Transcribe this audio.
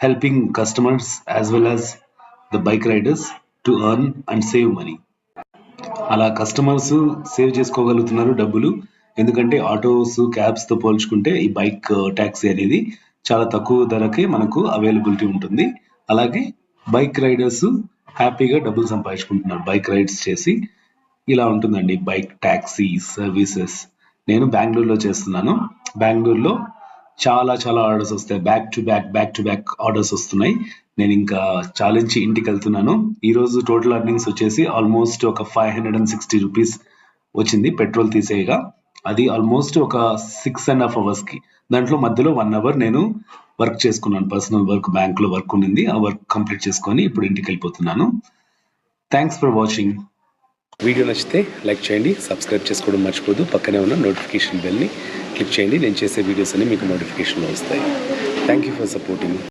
helping customers as well as the bike riders to earn and save money. అలా customers save చేసుకోగలుగుతున్నారు డబ్బులు. ఎందుకంటే autos, క్యాబ్స్తో పోల్చుకుంటే ఈ bike taxi అనేది చాలా తక్కువ ధరకే మనకు అవైలబిలిటీ ఉంటుంది. అలాగే బైక్ రైడర్స్ హ్యాపీగా డబ్బులు సంపాదించుకుంటున్నారు బైక్ రైడ్స్ చేసి. ఇలా ఉంటుందండి బైక్ ట్యాక్సీ సర్వీసెస్. నేను బెంగళూరులో చేస్తున్నాను. బెంగళూరులో చాలా ఆర్డర్స్ వస్తాయి. బ్యాక్ టు బ్యాక్ ఆర్డర్స్ వస్తున్నాయి. నేను ఇంకా చాలించి ఇంటికి వెళ్తున్నాను. ఈరోజు టోటల్ అర్నింగ్స్ వచ్చేసి ఆల్మోస్ట్ ఒక 560 రూపీస్ వచ్చింది పెట్రోల్ తీసేయగా. అది ఆల్మోస్ట్ ఒక 6.5 అవర్స్కి. దాంట్లో మధ్యలో 1 అవర్ నేను వర్క్ చేసుకున్నాను. పర్సనల్ వర్క్, బ్యాంక్లో వర్క్ ఉండింది. ఆ వర్క్ కంప్లీట్ చేసుకొని ఇప్పుడు ఇంటికి వెళ్ళిపోతున్నాను. Thanks for watching. వీడియో నచ్చితే లైక్ చేయండి, సబ్స్క్రైబ్ చేసుకోవడం మర్చిపోదు. పక్కనే ఉన్న నోటిఫికేషన్ బెల్ని క్లిక్ చేయండి. నేను చేసే వీడియోస్ అన్ని మీకు నోటిఫికేషన్లో వస్తాయి. Thank you for supporting.